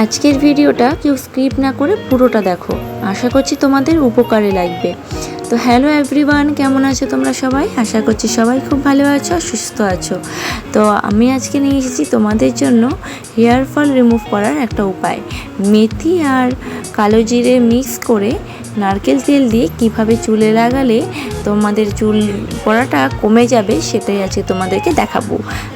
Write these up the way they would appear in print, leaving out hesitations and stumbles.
আজকের ভিডিওটা কেউ স্কিপ না করে পুরোটা দেখো, আশা করছি তোমাদের উপকারে লাগবে। তো হ্যালো এভরিওয়ান, কেমন আছো তোমরা সবাই? আশা করছি সবাই খুব ভালো আছো, সুস্থ আছো। তো আমি আজকে নিয়ে এসেছি তোমাদের জন্য হেয়ার ফল রিমুভ করার একটা উপায়। মেথি আর কালো জিরে মিক্স করে নারকেল তেল দিয়ে কিভাবে চুলে লাগালে তোমাদের চুল পড়াটা কমে যাবে, সেটাই আজকে তোমাদেরকে দেখাবো।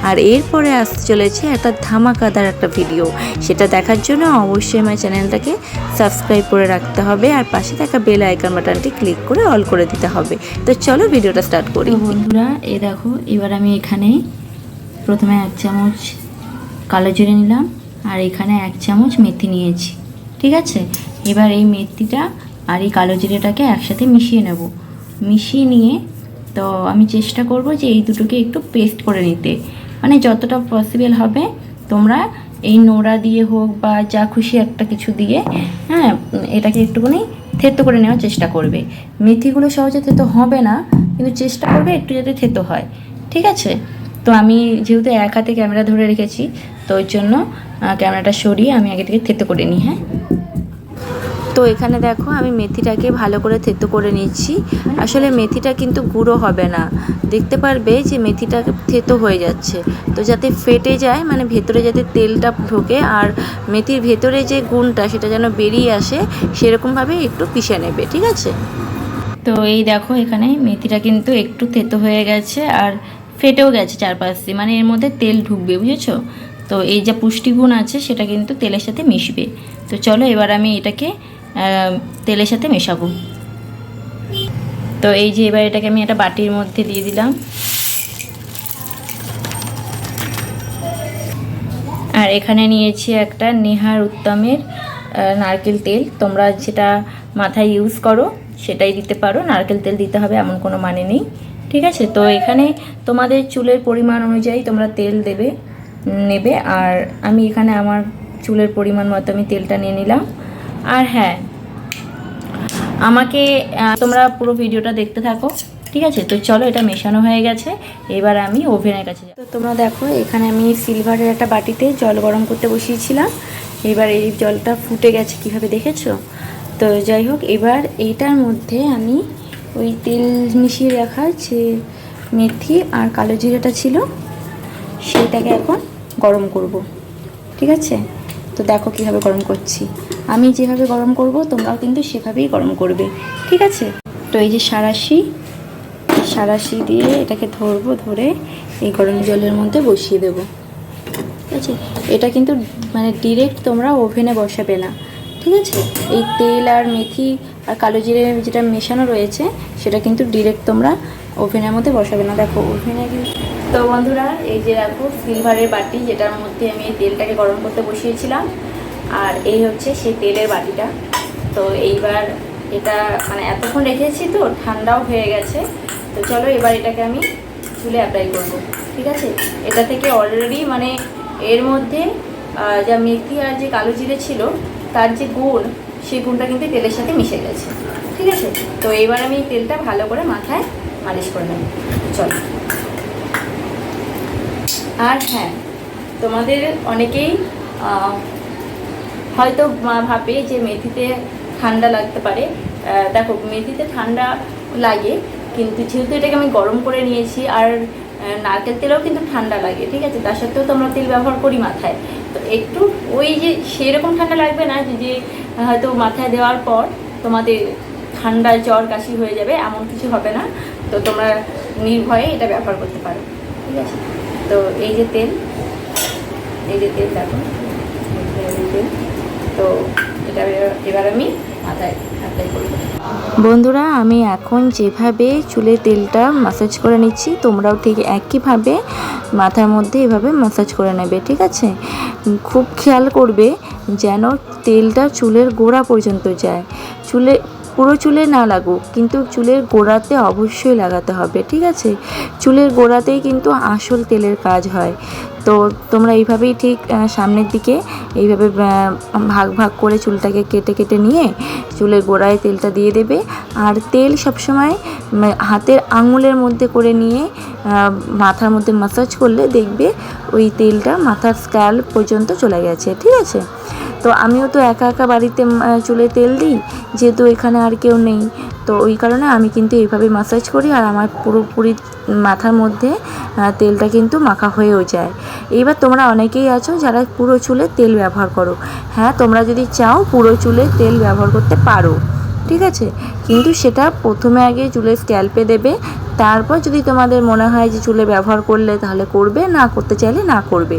আর এরপরে আসতে চলেছে একটা ধামাকাদার একটা ভিডিও, সেটা দেখার জন্য অবশ্যই আমার চ্যানেলটাকে সাবস্ক্রাইব করে রাখতে হবে আর পাশে থাকা বেল আইকন বাটনটি ক্লিক করে অল করে দিতে হবে। তো চলো ভিডিওটা স্টার্ট করি। বন্ধুরা, এই দেখো, এবার আমি এখানে প্রথমে 1 চামচ কালো জিরে নিলাম আর এখানে 1 চামচ মেথি নিয়েছি। ঠিক আছে, এবার এই মেথিটা আর এই কালো জিরেটাকে একসাথে মিশিয়ে নেব। মিশিয়ে নিয়ে তো আমি চেষ্টা করব যে এই দুটোকে একটু পেস্ট করে নিতে, মানে যতটা পসিবল হবে তোমরা এই নোড়া দিয়ে হোক বা যা খুশি একটা কিছু দিয়ে, হ্যাঁ, এটাকে একটুখানি থেতো করে নেওয়ার চেষ্টা করবে। মেথিগুলো সহজে থেতো হবে না, কিন্তু চেষ্টা করবে একটু যাতে থেতো হয়। ঠিক আছে, তো আমি যেহেতু এক হাতে ক্যামেরা ধরে রেখেছি, তো ওই জন্য ক্যামেরাটা সরিয়ে আমি আগে থেকে থেতো করে নিই। হ্যাঁ, তো এখানে দেখো আমি মেথিটাকে ভালো করে থেতো করে নিচ্ছি। আসলে মেথিটা কিন্তু গুঁড়ো হবে না, দেখতে পারবে যে মেথিটা থেতো হয়ে যাচ্ছে। তো যাতে ফেটে যায়, মানে ভেতরে যাতে তেলটা ঢোকে আর মেথির ভেতরে যে গুণটা সেটা যেন বেরিয়ে আসে, সেরকমভাবে একটু পিষে নেবে। ঠিক আছে, তো এই দেখো এখানে মেথিটা কিন্তু একটু থেতো হয়ে গেছে আর ফেটেও গেছে চারপাশ দিয়ে, মানে এর মধ্যে তেল ঢুকবে, বুঝেছো? তো এই যে পুষ্টিগুণ আছে সেটা কিন্তু তেলের সাথে মিশবে। তো চলো এবার আমি এটাকে তেলের সাথে মেশাবো। তো এই যে এবার এটাকে আমি একটা বাটির মধ্যে দিয়ে দিলাম। আর এখানে নিয়েছি একটা নেহার উত্তমের নারকেল তেল। তোমরা যেটা মাথায় ইউজ করো সেটাই দিতে পারো, নারকেল তেল দিতে হবে এমন কোনো মানে নেই। ঠিক আছে, তো এখানে তোমাদের চুলের পরিমাণ অনুযায়ী তোমরা তেল নেবে। আর আমি এখানে আমার চুলের পরিমাণ মতো আমি তেলটা নিয়ে নিলাম। আর হ্যাঁ, আমাকে তোমরা পুরো ভিডিওটা দেখতে থাকো। ঠিক আছে, তো চলো, এটা মেশানো হয়ে গেছে, এবার আমি ওভেনের কাছে যাই। তো তোমরা দেখো এখানে আমি সিলভারের একটা বাটিতে জল গরম করতে বসিয়েছিলাম। এবার এই জলটা ফুটে গেছে, কীভাবে দেখেছো? তো যাই হোক, এবার এইটার মধ্যে আমি ওই তেল মিশিয়ে রাখা যে মেথি আর কালো জিরাটা ছিল সেইটাকে এখন গরম করব। ঠিক আছে, তো দেখো কীভাবে গরম করছি। আমি যেভাবে গরম করব তোমরাও কিন্তু সেভাবেই গরম করবে। ঠিক আছে, তো এই যে সাঁড়াশি দিয়ে এটাকে ধরবো, ধরে এই গরম জলের মধ্যে বসিয়ে দেবো। ঠিক আছে, এটা কিন্তু মানে ডিরেক্ট তোমরা ওভেনে বসাবে না। ঠিক আছে, এই তেল আর মেথি আর কালো জিরে যেটা মেশানো রয়েছে সেটা কিন্তু ডিরেক্ট তোমরা ওভেনের মধ্যে বসাবে না। দেখো ওভেনে কিন্তু, তো বন্ধুরা এই যে দেখো সিলভারের বাটি, যেটার মধ্যে আমি এই তেলটাকে গরম করতে বসিয়েছিলাম, আর এই হচ্ছে সেই তেলের বাটিটা। তো এইবার এটা মানে এতক্ষণ রেখেছি তো ঠান্ডাও হয়ে গেছে। তো চলো এবার এটাকে আমি চুলে অ্যাপ্লাই করব। ঠিক আছে, এটা থেকে অলরেডি মানে এর মধ্যে যা মেথি আর যে কালো জিরে ছিল তার যে গুণ, সেই গুণটা কিন্তু তেলের সাথে মিশে গেছে। ঠিক আছে, তো এবার আমি তেলটা ভালো করে মাথায় মালিশ করে নেব। চলো। আর হ্যাঁ, তোমাদের অনেকেই হয়তো ভাবে যে মেথিতে ঠান্ডা লাগতে পারে। দেখো মেথিতে ঠান্ডা লাগে, কিন্তু যেহেতু এটাকে আমি গরম করে নিয়েছি আর নারকেল তেলেও কিন্তু ঠান্ডা লাগে। ঠিক আছে, তার সত্ত্বেও তো আমরা তেল ব্যবহার করি মাথায়, তো একটু ওই যে সেরকম ঠান্ডা লাগবে না যে হয়তো মাথায় দেওয়ার পর তোমাদের ঠান্ডায় জ্বর কাশি হয়ে যাবে, এমন কিছু হবে না। তো তোমরা নির্ভয়ে এটা ব্যবহার করতে পারো। ঠিক আছে, তো এই যে তেল দেখো, তেল, তো এটা এবার আমি মাথায় অ্যাপ্লাই করব। বন্ধুরা, আমি এখন যেভাবে চুলে তেলটা ম্যাসাজ করে নিচ্ছি তোমরাও ঠিক একইভাবে মাথার মধ্যে এভাবে ম্যাসাজ করে নেবে। ঠিক আছে, খুব খেয়াল করবে যেন তেলটা চুলের গোড়া পর্যন্ত যায়। পুরো চুলে না লাগুক, কিন্তু চুলের গোড়াতে অবশ্যই লাগাতে হবে। ঠিক আছে, চুলের গোড়াতেই কিন্তু আসল তেলের কাজ হয়। তো তোমরা এইভাবেই ঠিক সামনের দিকে এইভাবে ভাগ ভাগ করে চুলটাকে কেটে নিয়ে চুলের গোড়ায় তেলটা দিয়ে দেবে। আর তেল সবসময় হাতের আঙুলের মধ্যে করে নিয়ে মাথার মধ্যে ম্যাসাজ করলে দেখবে ওই তেলটা মাথার স্ক্যাল্প পর্যন্ত চলে গেছে। ঠিক আছে, তো আমিও তো একা একা বাড়িতে চুলে তেল দিই, যেহেতু এখানে আর কেউ নেই, তো ওই কারণে আমি কিন্তু এইভাবে ম্যাসাজ করি আর আমার পুরোপুরি মাথার মধ্যে তেলটা কিন্তু মাখা হয়েও যায়। এইবার তোমরা অনেকেই আছো যারা পুরো চুলে তেল ব্যবহার করো। হ্যাঁ, তোমরা যদি চাও পুরো চুলে তেল ব্যবহার করতে পারো, ঠিক আছে, কিন্তু সেটা প্রথমে আগে চুলের স্ক্যাল্পে দেবে, তারপর যদি তোমাদের মনে হয় যে চুলে ব্যবহার করলে তাহলে করবে, না করতে চাইলে না করবে।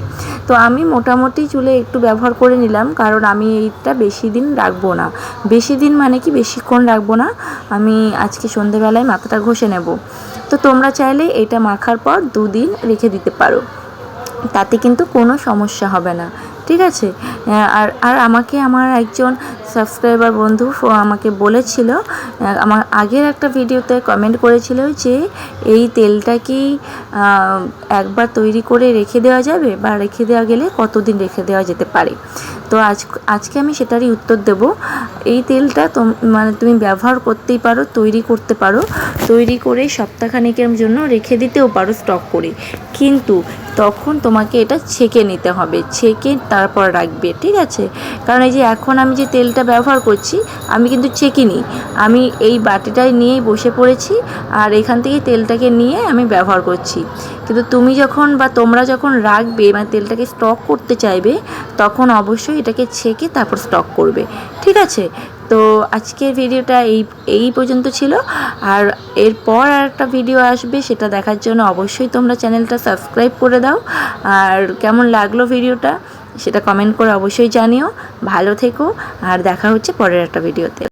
তো আমি মোটামুটি চুলে একটু ব্যবহার করে নিলাম, কারণ আমি এইটা বেশি দিন রাখবো না। বেশি দিন মানে কি, বেশিক্ষণ রাখবো না, আমি আজকে সন্ধেবেলায় মাথাটা ঘষে নেব। তো তোমরা চাইলে এটা মাখার পর 2 দিন রেখে দিতে পারো, তাতে কিন্তু কোনো সমস্যা হবে না। ঠিক আছে, আর আর আমাকে আমার একজন সাবস্ক্রাইবার বন্ধু আমাকে বলেছিল, আমার আগের একটা ভিডিওতে কমেন্ট করেছিল যে এই তেলটা কি একবার তৈরি করে রেখে দেওয়া যাবে, বা রেখে দেওয়া গেলে কতদিন রেখে দেওয়া যেতে পারে। তো আজকে আমি সেটারই উত্তর দেব। এই তেলটা মানে তুমি ব্যবহার করতেই পারো, তৈরি করতে পারো, তৈরি করে সপ্তাহখানেকের জন্য রেখে দিতেও পারো স্টক করে, কিন্তু তখন তোমাকে এটা ছেঁকে নিতে হবে, ছেঁকে তারপর রাখবে। ঠিক আছে, কারণ এই যে এখন আমি যে তেলটা ব্যবহার করছি আমি কিন্তু ছেঁকিনি, আমি এই বাটিটাই নিয়েই বসে পড়েছি আর এখান থেকে তেলটাকে নিয়ে আমি ব্যবহার করছি। কিন্তু তুমি যখন বা তোমরা যখন রাখবে, মানে তেলটাকে স্টক করতে চাইবে, তখন অবশ্যই এটাকে ছেঁকে তারপর স্টক করবে। ঠিক আছে, তো আজকের ভিডিওটা এই পর্যন্ত ছিল, আর এরপর আর একটা ভিডিও আসবে, সেটা দেখার জন্য অবশ্যই তোমরা চ্যানেলটা সাবস্ক্রাইব করে দাও। আর কেমন লাগলো ভিডিওটা সেটা কমেন্ট করে অবশ্যই জানিও। ভালো থেকো, আর দেখা হচ্ছে পরের একটা ভিডিওতে।